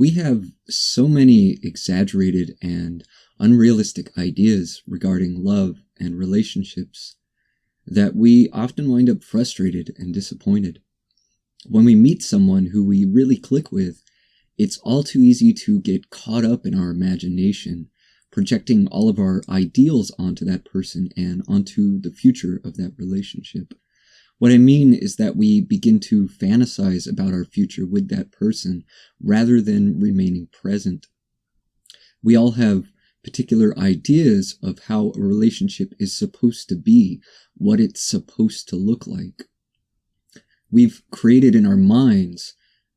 We have so many exaggerated and unrealistic ideas regarding love and relationships that we often wind up frustrated and disappointed. When we meet someone who we really click with, it's all too easy to get caught up in our imagination, projecting all of our ideals onto that person and onto the future of that relationship. What I mean is that we begin to fantasize about our future with that person rather than remaining present. We all have particular ideas of how a relationship is supposed to be, what it's supposed to look like. We've created in our minds,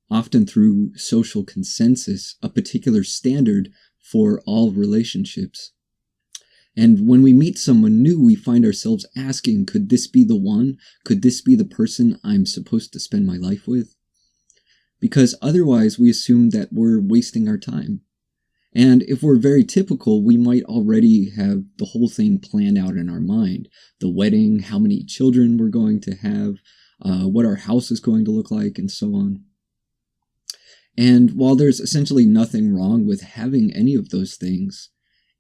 often through social consensus, a particular standard for all relationships. And when we meet someone new, we find ourselves asking, could this be the one? Could this be the person I'm supposed to spend my life with? Because otherwise we assume that we're wasting our time. And if we're very typical, we might already have the whole thing planned out in our mind. The wedding, how many children we're going to have, what our house is going to look like, and so on. And while there's essentially nothing wrong with having any of those things,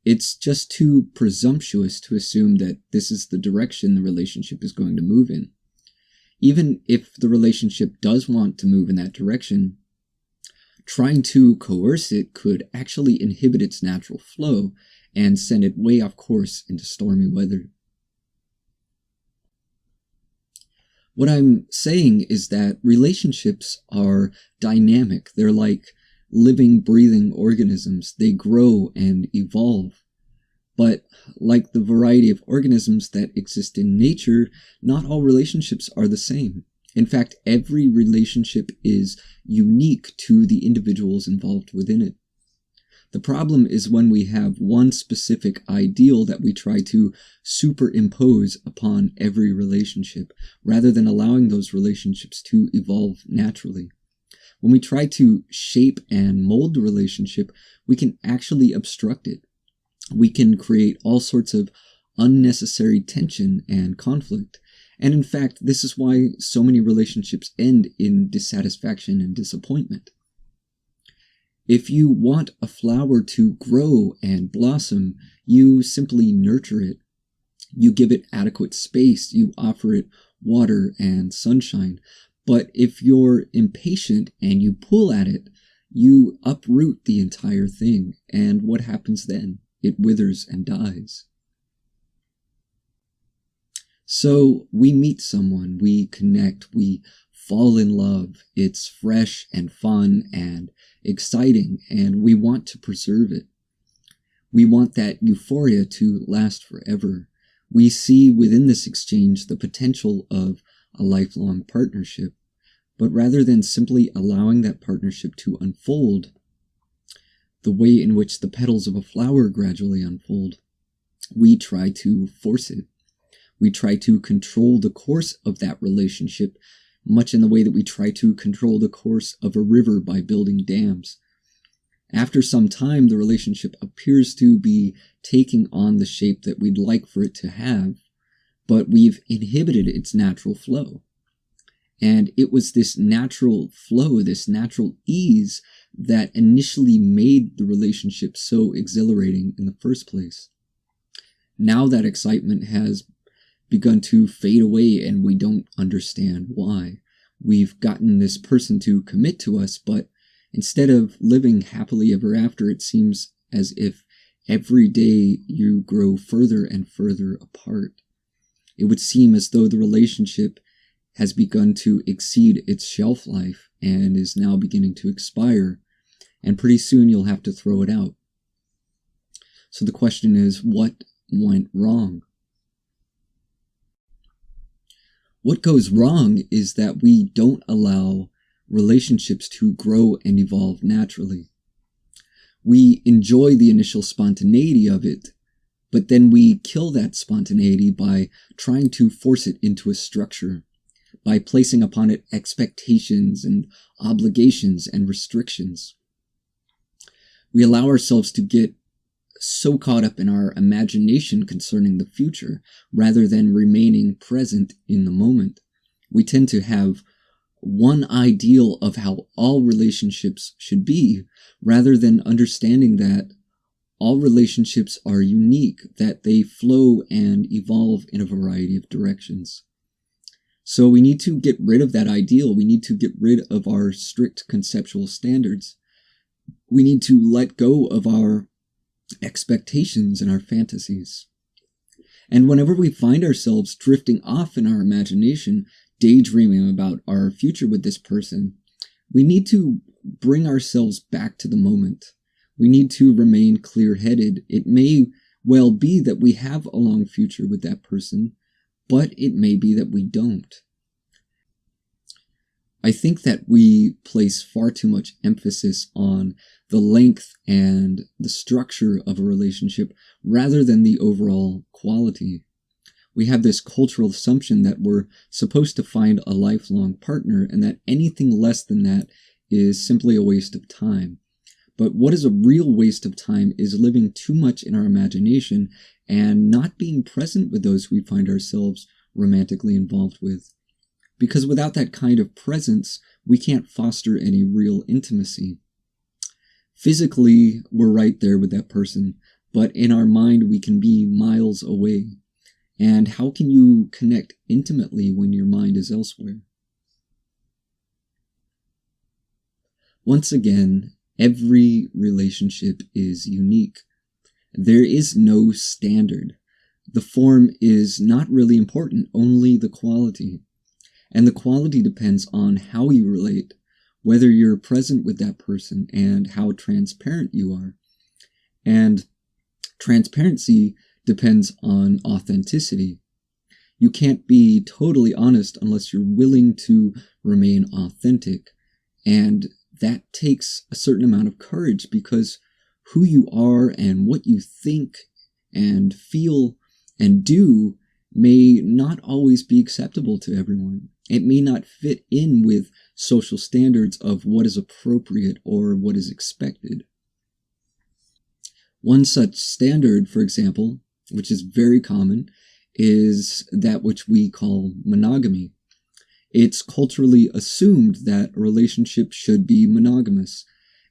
it's just too presumptuous to assume that this is the direction the relationship is going to move in. Even if the relationship does want to move in that direction, trying to coerce it could actually inhibit its natural flow and send it way off course into stormy weather. What I'm saying is that relationships are dynamic. They're like living, breathing organisms. They grow and evolve. But like the variety of organisms that exist in nature, not all relationships are the same. In fact, every relationship is unique to the individuals involved within it. The problem is when we have one specific ideal that we try to superimpose upon every relationship, rather than allowing those relationships to evolve naturally. When we try to shape and mold the relationship, we can actually obstruct it. We can create all sorts of unnecessary tension and conflict. And in fact, this is why so many relationships end in dissatisfaction and disappointment. If you want a flower to grow and blossom, you simply nurture it. You give it adequate space. You offer it water and sunshine. But if you're impatient and you pull at it, you uproot the entire thing. And what happens then? It withers and dies. So we meet someone, we connect, we fall in love. It's fresh and fun and exciting, and we want to preserve it. We want that euphoria to last forever. We see within this exchange the potential of a lifelong partnership. But rather than simply allowing that partnership to unfold the way in which the petals of a flower gradually unfold, we try to force it. We try to control the course of that relationship, much in the way that we try to control the course of a river by building dams. After some time, the relationship appears to be taking on the shape that we'd like for it to have, but we've inhibited its natural flow. And it was this natural flow, this natural ease that initially made the relationship so exhilarating in the first place. Now that excitement has begun to fade away and we don't understand why. We've gotten this person to commit to us, but instead of living happily ever after, it seems as if every day you grow further and further apart. It would seem as though the relationship has begun to exceed its shelf life and is now beginning to expire, and pretty soon you'll have to throw it out. So the question is, what went wrong? What goes wrong is that we don't allow relationships to grow and evolve naturally. We enjoy the initial spontaneity of it, but then we kill that spontaneity by trying to force it into a structure, by placing upon it expectations and obligations and restrictions. We allow ourselves to get so caught up in our imagination concerning the future rather than remaining present in the moment. We tend to have one ideal of how all relationships should be, rather than understanding that all relationships are unique, that they flow and evolve in a variety of directions. So we need to get rid of that ideal. We need to get rid of our strict conceptual standards. We need to let go of our expectations and our fantasies. And whenever we find ourselves drifting off in our imagination, daydreaming about our future with this person, we need to bring ourselves back to the moment. We need to remain clear-headed. It may well be that we have a long future with that person, but it may be that we don't. I think that we place far too much emphasis on the length and the structure of a relationship rather than the overall quality. We have this cultural assumption that we're supposed to find a lifelong partner and that anything less than that is simply a waste of time. But what is a real waste of time is living too much in our imagination and not being present with those we find ourselves romantically involved with. Because without that kind of presence, we can't foster any real intimacy. Physically, we're right there with that person, but in our mind, we can be miles away. And how can you connect intimately when your mind is elsewhere? Once again, every relationship is unique. There is no standard. The form is not really important, only the quality. And the quality depends on how you relate, whether you're present with that person, and how transparent you are. And transparency depends on authenticity. You can't be totally honest unless you're willing to remain authentic. And that takes a certain amount of courage, because who you are and what you think and feel and do may not always be acceptable to everyone. It may not fit in with social standards of what is appropriate or what is expected. One such standard, for example, which is very common, is that which we call monogamy. It's culturally assumed that a relationship should be monogamous,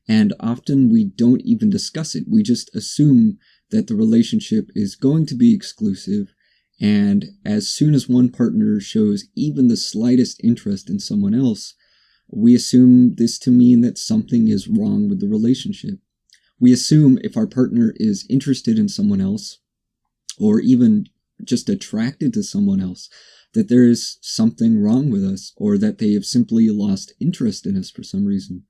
and often we don't even discuss it. We just assume that the relationship is going to be exclusive, and as soon as one partner shows even the slightest interest in someone else, we assume this to mean that something is wrong with the relationship. We assume if our partner is interested in someone else, or even just attracted to someone else, that there is something wrong with us, or that they have simply lost interest in us for some reason.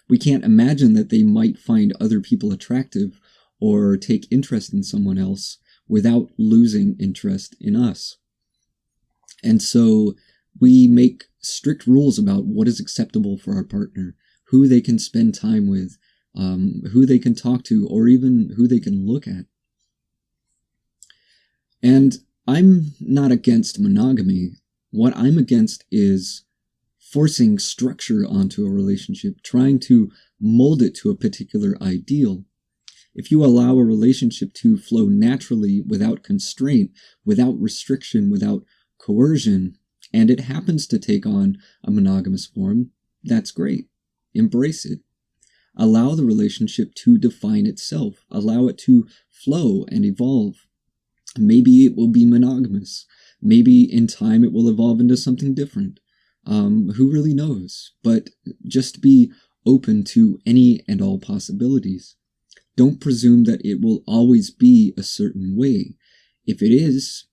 We can't imagine that they might find other people attractive or take interest in someone else without losing interest in us. And so we make strict rules about what is acceptable for our partner, who they can spend time with, who they can talk to, or even who they can look at. And I'm not against monogamy. What I'm against is forcing structure onto a relationship, trying to mold it to a particular ideal. If you allow a relationship to flow naturally, without constraint, without restriction, without coercion, and it happens to take on a monogamous form, that's great. Embrace it. Allow the relationship to define itself. Allow it to flow and evolve. Maybe it will be monogamous. Maybe in time it will evolve into something different. Who really knows? But just be open to any and all possibilities. Don't presume that it will always be a certain way. If it is,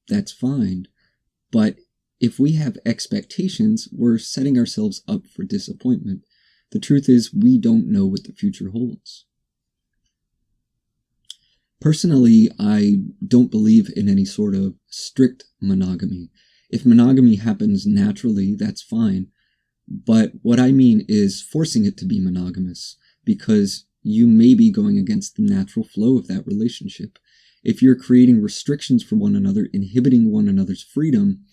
that's fine. But if we have expectations, we're setting ourselves up for disappointment. The truth is, we don't know what the future holds. Personally, I don't believe in any sort of strict monogamy. If monogamy happens naturally, that's fine. But what I mean is forcing it to be monogamous, because you may be going against the natural flow of that relationship. If you're creating restrictions for one another, inhibiting one another's freedom,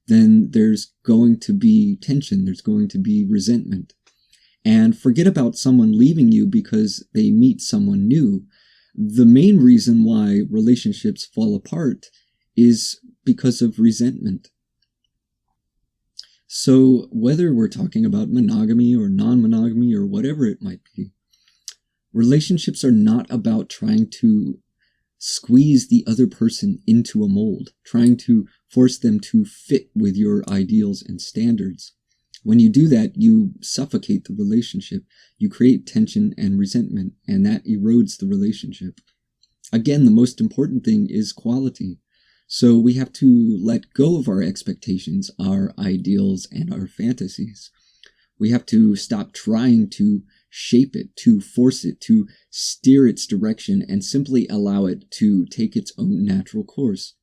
then there's going to be tension, there's going to be resentment. And forget about someone leaving you because they meet someone new. The main reason why relationships fall apart is because of resentment. So whether we're talking about monogamy or non-monogamy or whatever it might be, relationships are not about trying to squeeze the other person into a mold, trying to force them to fit with your ideals and standards. When you do that, you suffocate the relationship. You create tension and resentment, and that erodes the relationship. Again, the most important thing is quality. So we have to let go of our expectations, our ideals, and our fantasies. We have to stop trying to shape it, to force it, to steer its direction, and simply allow it to take its own natural course.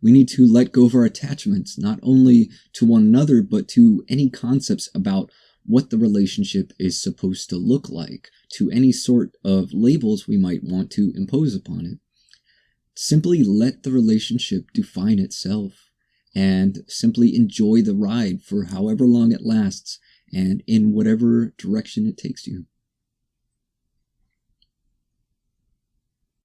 We need to let go of our attachments, not only to one another, but to any concepts about what the relationship is supposed to look like, to any sort of labels we might want to impose upon it. Simply let the relationship define itself, and simply enjoy the ride for however long it lasts, and in whatever direction it takes you.